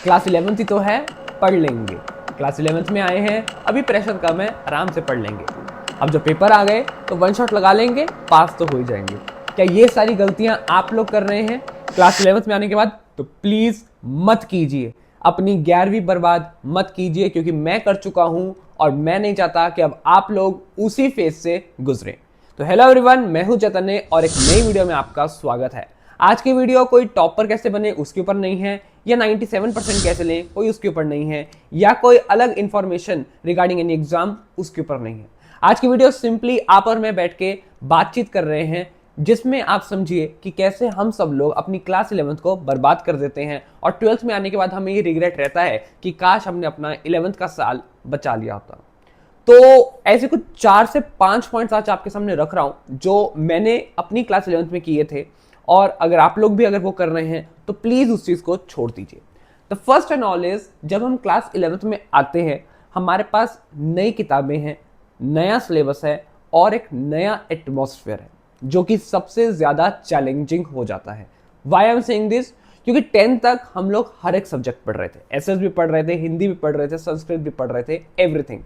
Class 11th ही तो है, पढ़ लेंगे। क्लास 11th में आए हैं, अभी प्रेशर कम है, आराम से पढ़ लेंगे। अब जब पेपर आ गए तो वन शॉट लगा लेंगे, पास तो हो ही जाएंगे। क्या ये सारी गलतियां आप लोग कर रहे हैं क्लास 11th में आने के बाद? तो प्लीज मत कीजिए, अपनी 11वीं बर्बाद मत कीजिए, क्योंकि मैं कर चुका हूं और मैं नहीं चाहता कि अब आप लोग उसी फेज से गुजरे। तो हेलो एवरीवन, मैं हूं चैतन्य और एक नई वीडियो में आपका स्वागत है। आज की वीडियो कोई टॉपर कैसे बने उसके ऊपर नहीं है, या 97% कैसे लें कोई उसके ऊपर नहीं है, या कोई अलग इंफॉर्मेशन रिगार्डिंग एनी एग्जाम उसके ऊपर नहीं है। आज की वीडियो सिंपली आप और मैं बैठ के बातचीत कर रहे हैं, जिसमें आप समझिए कि कैसे हम सब लोग अपनी क्लास 11th को बर्बाद कर देते हैं और 12th में आने के बाद हमें ये रिग्रेट रहता है कि काश हमने अपना 11th का साल बचा लिया होता। तो ऐसे कुछ 4 से 5 पॉइंट्स आज आपके सामने रख रहा हूं जो मैंने अपनी क्लास 11th में किए थे, और अगर आप लोग भी अगर वो कर रहे हैं तो प्लीज उस चीज को छोड़ दीजिए। The first and all is, जब हम क्लास 11th में आते हैं हमारे पास नई किताबें हैं, नया सिलेबस है और एक नया एटमॉस्फेयर है, जो कि सबसे ज्यादा चैलेंजिंग हो जाता है। Why I am saying this? क्योंकि 10th तक हम लोग हर एक सब्जेक्ट पढ़ रहे थे, एसएस भी पढ़ रहे थे, हिंदी भी पढ़ रहे थे, संस्कृत भी पढ़ रहे थे, एवरीथिंग।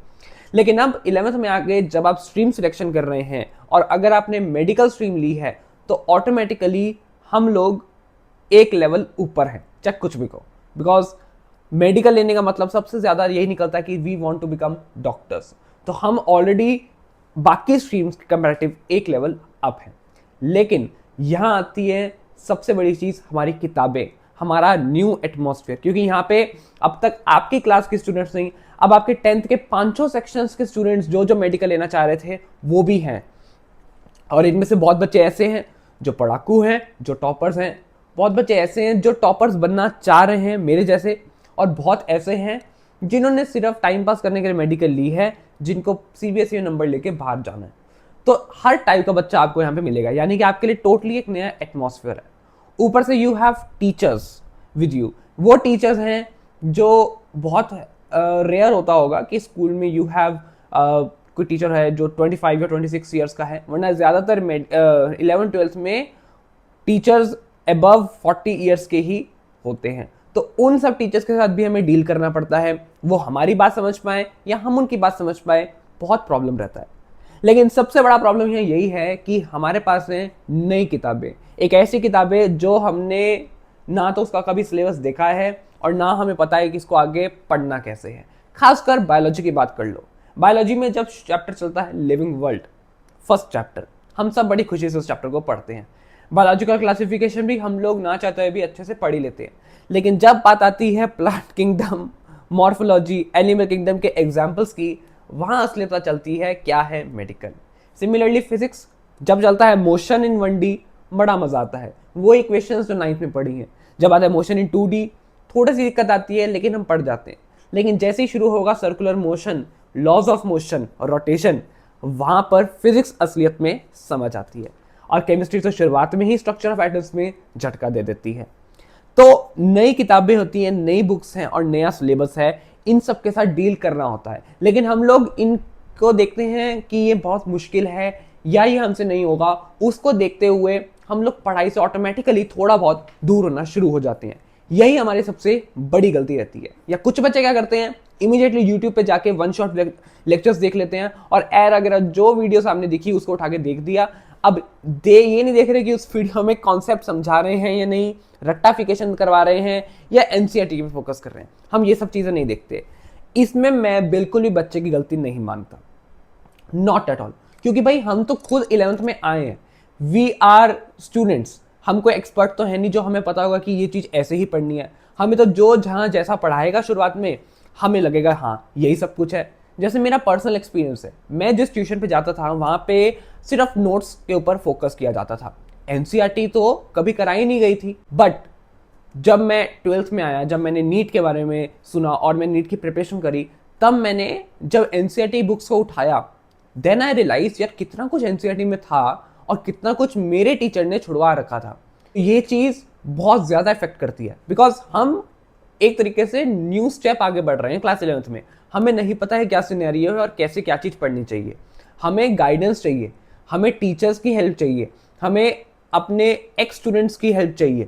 लेकिन अब 11th में आगे जब आप स्ट्रीम सिलेक्शन कर रहे हैं और अगर आपने मेडिकल स्ट्रीम ली है तो ऑटोमेटिकली हम लोग एक लेवल ऊपर हैं, चाहे कुछ भी कहो। बिकॉज मेडिकल लेने का मतलब सबसे ज्यादा यही निकलता है कि we want to become doctors. तो हम ऑलरेडी बाकी स्ट्रीम्स के कंपैरेटिव एक लेवल अप है। लेकिन यहां आती है सबसे बड़ी चीज, हमारी किताबें, हमारा न्यू एटमॉस्फेयर। क्योंकि यहाँ पे अब तक आपकी क्लास के स्टूडेंट्स नहीं, अब आपके 10th के 500 सेक्शंस के स्टूडेंट्स जो मेडिकल लेना चाह रहे थे वो भी हैं। और इनमें से बहुत बच्चे ऐसे हैं जो पढ़ाकू हैं, जो टॉपर्स हैं। बहुत बच्चे ऐसे हैं जो टॉपर्स बनना चाह रहे हैं मेरे जैसे, और बहुत ऐसे हैं जिन्होंने सिर्फ टाइम पास करने के लिए मेडिकल ली है, जिनको सीबीएसई नंबर लेके बाहर जाना है। तो हर टाइप का बच्चा आपको यहाँ पे मिलेगा, यानी कि आपके लिए टोटली एक नया एटमॉस्फेयर है। ऊपर से you have teachers with you. वो टीचर्स हैं जो बहुत रेयर होता होगा कि स्कूल में यू हैव कोई टीचर है जो 25 या 26 ईयर्स का है, वरना ज्यादातर 11th-12th में टीचर्स अबव 40 ईयर्स के ही होते हैं। तो उन सब टीचर्स के साथ भी हमें डील करना पड़ता है, वो हमारी बात समझ पाए या हम उनकी बात समझ पाए, बहुत प्रॉब्लम रहता है। लेकिन सबसे बड़ा प्रॉब्लम यही है कि हमारे पास है नई किताबें, एक ऐसी किताबें जो हमने ना तो उसका कभी सिलेबस देखा है और ना हमें पता है कि इसको आगे पढ़ना कैसे है। खासकर बायोलॉजी की बात कर लो। बायोलॉजी में जब चैप्टर चलता है लिविंग वर्ल्ड, फर्स्ट चैप्टर, हम सब बड़ी खुशी से उस चैप्टर को पढ़ते हैं। बायोलॉजिकल क्लासिफिकेशन भी हम लोग ना चाहते हुए भी अच्छे से पढ़ ही लेते हैं। लेकिन जब बात आती है plant kingdom, morphology, animal kingdom के एग्जाम्पल्स की, वहां असली पता चलती है क्या है मेडिकल। सिमिलरली फिजिक्स जब चलता है मोशन इन 1D, बड़ा मजा आता है। वो इक्वेशंस जो 9th में पढ़ी हैं, जब आता है मोशन इन 2D थोड़ी सी दिक्कत आती है, लेकिन हम पढ़ जाते हैं। लेकिन जैसे ही शुरू होगा circular motion, laws of motion और रोटेशन, वहां पर फिजिक्स असलियत में समझ आती है। और केमिस्ट्री तो शुरुआत में ही स्ट्रक्चर ऑफ एटम्स में झटका दे देती है। तो नई किताबें होती हैं, नई बुक्स हैं और नया सिलेबस है, इन सब के साथ डील करना होता है। लेकिन हम लोग इनको देखते हैं कि ये बहुत मुश्किल है या ये हमसे नहीं होगा, उसको देखते हुए हम लोग पढ़ाई से ऑटोमेटिकली थोड़ा बहुत दूर होना शुरू हो जाते हैं। यही हमारी सबसे बड़ी गलती रहती है। या कुछ बच्चे क्या करते हैं, इमीडिएटली यूट्यूब पे जाके वन शॉट लेक्चर्स देख लेते हैं और एर अगर जो वीडियो सामने दिखी उसको उठा के देख दिया। अब ये नहीं देख रहे कि उस वीडियो में कॉन्सेप्ट समझा रहे हैं या नहीं, रट्टाफिकेशन करवा रहे हैं या एनसीईआरटी पे फोकस कर रहे हैं। हम ये सब चीजें नहीं देखते। इसमें मैं बिल्कुल भी बच्चे की गलती नहीं मानता, नॉट एट ऑल। क्योंकि भाई हम तो खुद 11th में आए हैं, वी आर स्टूडेंट्स, हम कोई एक्सपर्ट तो है नहीं जो हमें पता होगा कि ये चीज ऐसे ही पढ़नी है। हमें तो जो जहां जैसा पढ़ाएगा शुरुआत में हमें लगेगा हाँ यही सब कुछ है। जैसे मेरा पर्सनल एक्सपीरियंस है, मैं जिस ट्यूशन पे जाता था वहां पे सिर्फ नोट्स के ऊपर फोकस किया जाता था, एनसीईआरटी तो कभी कराई नहीं गई थी। बट जब मैं 12th में आया, जब मैंने नीट के बारे में सुना और मैं नीट की प्रिपरेशन करी, तब मैंने जब एनसीईआरटी बुक्स को उठाया, देन आई रियलाइज यार कितना कुछ एनसीईआरटी में था और कितना कुछ मेरे टीचर ने छुड़वा रखा था। ये चीज बहुत ज्यादा इफेक्ट करती है, बिकॉज हम एक तरीके से न्यू स्टेप आगे बढ़ रहे हैं क्लास 11th में। हमें नहीं पता है क्या सिनेरियो है और कैसे क्या चीज पढ़नी चाहिए। हमें गाइडेंस चाहिए, हमें टीचर्स की हेल्प चाहिए, हमें अपने एक्स स्टूडेंट्स की हेल्प चाहिए।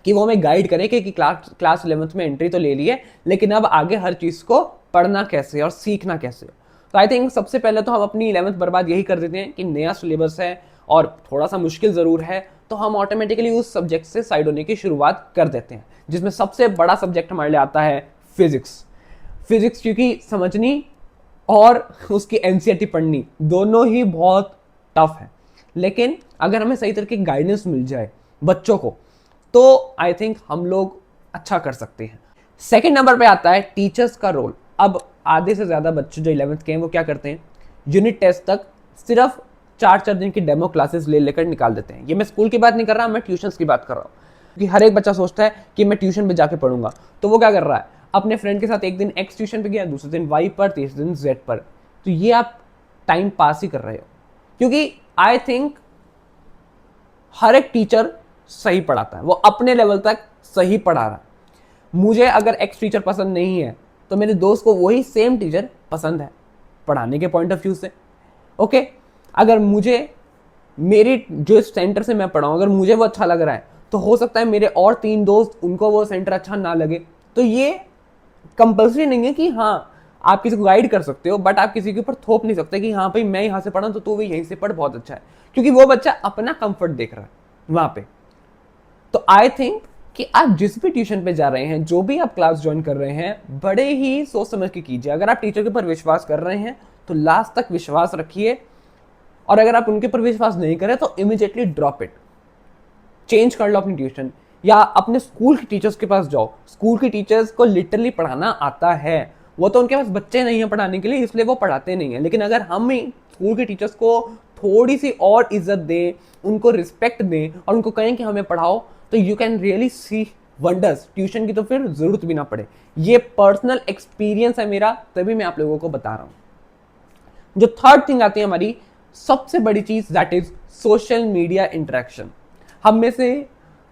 कि वो हमें गाइड करें कि क्लास 11th में एंट्री तो ले ली है, लेकिन अब आगे हर चीज़ को पढ़ना कैसे और सीखना कैसे। तो आई थिंक सबसे पहले तो हम अपनी 11th बर्बाद यही कर देते हैं कि नया सिलेबस है और थोड़ा सा मुश्किल ज़रूर है, तो हम ऑटोमेटिकली उस सब्जेक्ट से साइड होने की शुरुआत कर देते हैं, जिसमें सबसे बड़ा सब्जेक्ट हमारे लिए आता है फिजिक्स। फिजिक्स क्योंकि समझनी और उसकी एनसीईआरटी पढ़नी दोनों ही बहुत टफ है, लेकिन अगर हमें सही तरीके की गाइडेंस मिल जाए बच्चों को तो आई थिंक हम लोग अच्छा कर सकते हैं। सेकेंड नंबर पे आता है टीचर्स का रोल। अब आधे से ज़्यादा बच्चे जो 11th के हैं वो क्या करते हैं, यूनिट टेस्ट तक सिर्फ 4-4 दिन की डेमो क्लासेस ले लेकर निकाल देते हैं। ये मैं स्कूल की बात नहीं कर रहा, मैं ट्यूशन्स की बात कर रहा हूँ, क्योंकि हर एक बच्चा सोचता है कि मैं ट्यूशन पे जाके पढ़ूंगा, तो वो क्या कर रहा है, अपने फ्रेंड के साथ एक दिन एक्स ट्यूशन पे गया, दूसरे दिन वाई पर, तीसरे दिन जेड पर। तो ये आप टाइम पास ही कर रहे हो, क्योंकि आई थिंक हर एक टीचर सही पढ़ाता है, वो अपने लेवल तक सही पढ़ा रहा है। मुझे अगर एक्स टीचर पसंद नहीं है तो मेरे दोस्त को वही सेम टीचर पसंद है पढ़ाने के पॉइंट ऑफ व्यू से। ओके, अगर मुझे मेरी जो सेंटर से मैं पढ़ाऊँ अगर मुझे वो अच्छा लग रहा है, तो हो सकता है मेरे और 3 दोस्त उनको वो सेंटर अच्छा ना लगे। तो ये कंपल्सरी नहीं है कि हाँ आप किसी को गाइड कर सकते हो, बट आप किसी के ऊपर थोप नहीं सकते कि हाँ भाई मैं यहाँ से पढ़ा तो तू भी यहीं से पढ़, बहुत अच्छा है, क्योंकि वो बच्चा अपना कंफर्ट देख रहा है वहां पे। तो आई थिंक कि आप जिस भी ट्यूशन पे जा रहे हैं, जो भी आप क्लास ज्वाइन कर रहे हैं, बड़े ही सोच समझ के कीजिए। अगर आप टीचर के ऊपर विश्वास कर रहे हैं तो लास्ट तक विश्वास रखिए, और अगर आप उनके ऊपर विश्वास नहीं करें तो इमीडिएटली ड्रॉप इट, चेंज कर लो अपनी ट्यूशन, या अपने स्कूल के टीचर्स के पास जाओ। स्कूल के टीचर्स को लिटरली पढ़ाना आता है, वो तो उनके पास बच्चे नहीं हैं पढ़ाने के लिए, इसलिए वो पढ़ाते नहीं हैं। लेकिन अगर हम ही स्कूल के टीचर्स को थोड़ी सी और इज्जत दें, उनको रिस्पेक्ट दें और उनको कहें कि हमें पढ़ाओ, तो you can really see wonders. Tuition की तो फिर जरूरत भी ना पड़े। ये पर्सनल एक्सपीरियंस है मेरा, तभी मैं आप लोगों को बता रहा हूँ। जो थर्ड थिंग आती है हमारी सबसे बड़ी चीज, that is social media interaction. हम में से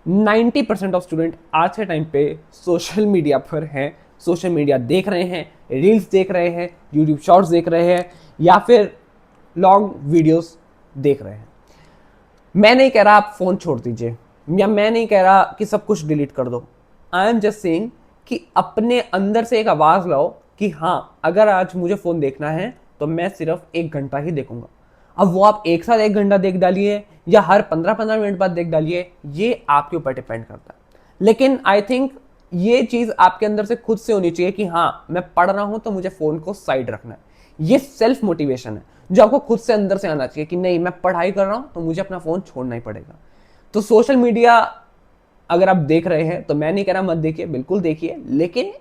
90% ऑफ स्टूडेंट आज के टाइम पे सोशल मीडिया पर हैं, सोशल मीडिया देख रहे हैं, रील्स देख रहे हैं, यूट्यूब शॉर्ट्स देख रहे हैं, या फिर लॉन्ग वीडियोस देख रहे हैं। मैं नहीं कह रहा आप फोन छोड़ दीजिए, या मैं नहीं कह रहा कि सब कुछ डिलीट कर दो। आई एम जस्ट सेइंग कि अपने अंदर से एक आवाज लाओ कि हाँ अगर आज मुझे फोन देखना है तो मैं सिर्फ 1 घंटा ही देखूंगा। अब वो आप एक साथ 1 घंटा देख डालिए या हर 15-15 मिनट बाद देख डालिए, ये आपके ऊपर डिपेंड करता है। लेकिन आई थिंक ये चीज आपके अंदर से खुद से होनी चाहिए कि हाँ मैं पढ़ रहा हूं तो मुझे फोन को साइड रखना है। ये सेल्फ मोटिवेशन है जो आपको खुद से अंदर से आना चाहिए कि नहीं मैं पढ़ाई कर रहा हूं तो मुझे अपना फोन छोड़ना ही पड़ेगा। तो सोशल मीडिया अगर आप देख रहे हैं तो मैं नहीं कह रहा मत देखिए, बिल्कुल देखिए, लेकिन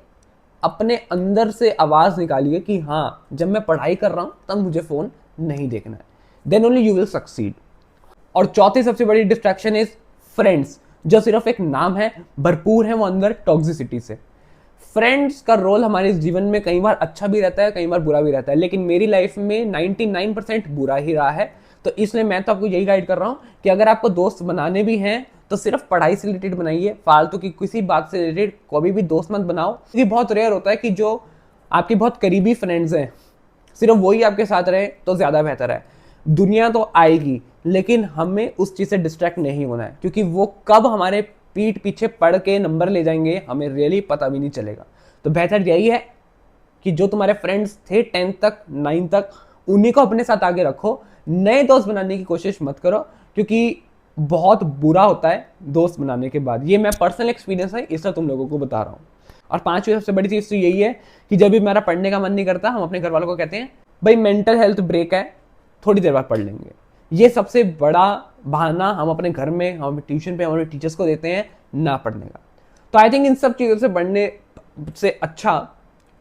अपने अंदर से आवाज निकालिए कि हाँ जब मैं पढ़ाई कर रहा हूं तब मुझे फोन नहीं देखना है, then only you will succeed. और चौथी सबसे बड़ी डिस्ट्रैक्शन इज फ्रेंड्स, जो सिर्फ एक नाम है, भरपूर है वो अंदर टॉक्सिसिटी से। फ्रेंड्स का रोल हमारे जीवन में कई बार अच्छा भी रहता है, कई बार बुरा भी रहता है, लेकिन मेरी लाइफ में 99% बुरा ही रहा है। तो इसलिए मैं तो आपको यही गाइड कर रहा हूं कि अगर आपको दोस्त बनाने भी हैं तो सिर्फ पढ़ाई से रिलेटेड बनाइए, फालतू की किसी बात से रिलेटेड कभी भी दोस्त मत बनाओ, क्योंकि बहुत रेयर होता है कि जो आपके बहुत करीबी फ्रेंड्स हैं सिर्फ वही आपके साथ रहे तो ज्यादा बेहतर है। दुनिया तो आएगी लेकिन हमें उस चीज से डिस्ट्रैक्ट नहीं होना है, क्योंकि वो कब हमारे पीठ पीछे पढ़ के नंबर ले जाएंगे हमें रियली पता भी नहीं चलेगा। तो बेहतर यही है कि जो तुम्हारे फ्रेंड्स थे 10th तक 9th तक उन्हीं को अपने साथ आगे रखो, नए दोस्त बनाने की कोशिश मत करो, क्योंकि बहुत बुरा होता है दोस्त बनाने के बाद। ये मैं पर्सनल एक्सपीरियंस है इसलिए तुम लोगों को बता रहा हूँ। और पांचवी सबसे बड़ी चीज तो यही है कि जब भी मेरा पढ़ने का मन नहीं करता हम अपने घर वालों को कहते हैं भाई मेंटल हेल्थ ब्रेक है, थोड़ी देर बाद पढ़ लेंगे। ये सबसे बड़ा बहाना हम अपने घर में, हम ट्यूशन पे हमारे टीचर्स को देते हैं ना पढ़ने का। तो आई थिंक इन सब चीज़ों से बढ़ने से अच्छा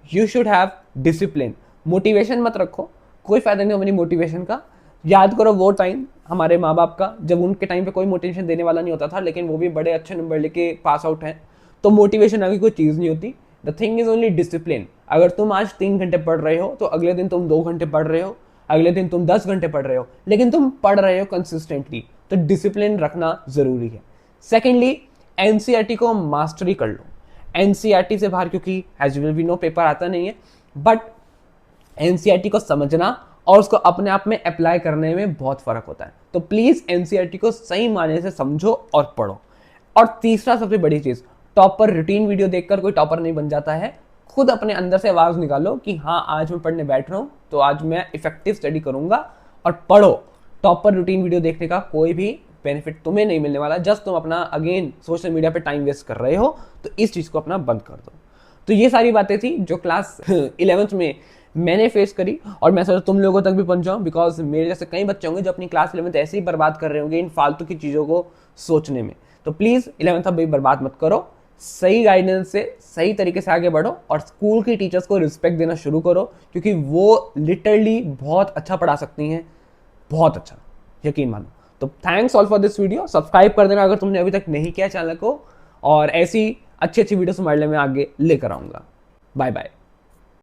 you should have discipline. Motivation मत रखो, कोई फायदा नहीं हमारी मोटिवेशन का। याद करो वो टाइम हमारे माँ बाप का जब उनके टाइम पे कोई मोटिवेशन देने वाला नहीं होता था, लेकिन वो भी बड़े अच्छे नंबर लेके पास आउट हैं। तो मोटिवेशन आगे कोई चीज़ नहीं होती। The thing is only discipline. अगर तुम आज 3 घंटे पढ़ रहे हो तो अगले दिन तुम 2 घंटे पढ़ रहे हो, अगले दिन तुम 10 घंटे पढ़ रहे हो, लेकिन तुम पढ़ रहे हो कंसिस्टेंटली। तो डिसिप्लिन रखना जरूरी है। सेकेंडली, एनसीईआरटी को मास्टरी कर लो। एनसीईआरटी से बाहर, क्योंकि as well we know paper आता नहीं है, बट एनसीईआरटी को समझना और उसको अपने आप में अप्लाई करने में बहुत फर्क होता है। तो प्लीज एनसीईआरटी को सही मायने से समझो और पढ़ो। और तीसरा सबसे बड़ी चीज, टॉपर रूटीन वीडियो देखकर कोई टॉपर नहीं बन जाता है। खुद अपने अंदर से आवाज निकालो कि हाँ आज मैं पढ़ने बैठ रहा हूं तो आज मैं इफेक्टिव स्टडी करूंगा और पढ़ो। टॉपर रूटीन वीडियो देखने का कोई भी बेनिफिट तुम्हें नहीं मिलने वाला। जस्ट तुम अपना अगेन सोशल मीडिया पे टाइम वेस्ट कर रहे हो, तो इस चीज को अपना बंद कर दो। तो ये सारी बातें थी जो क्लास 11th में मैंने फेस करी और मैं सोचा तुम लोगों तक भी पहुंच जाऊं, बिकॉज मेरे जैसे कई बच्चे होंगे जो अपनी क्लास 11th ऐसे ही बर्बाद कर रहे होंगे इन फालतू की चीज़ों को सोचने में। तो प्लीज़ 11th अब भी बर्बाद मत करो, सही गाइडेंस से सही तरीके से आगे बढ़ो और स्कूल की टीचर्स को रिस्पेक्ट देना शुरू करो, क्योंकि वो लिटरली बहुत अच्छा पढ़ा सकती हैं, बहुत अच्छा, यकीन मानो। तो thanks all for this video. Subscribe कर देना अगर तुमने अभी तक नहीं किया चैनल को, और ऐसी अच्छी अच्छी वीडियोस हमारे लिए मैं आगे लेकर आऊँगा। Bye bye.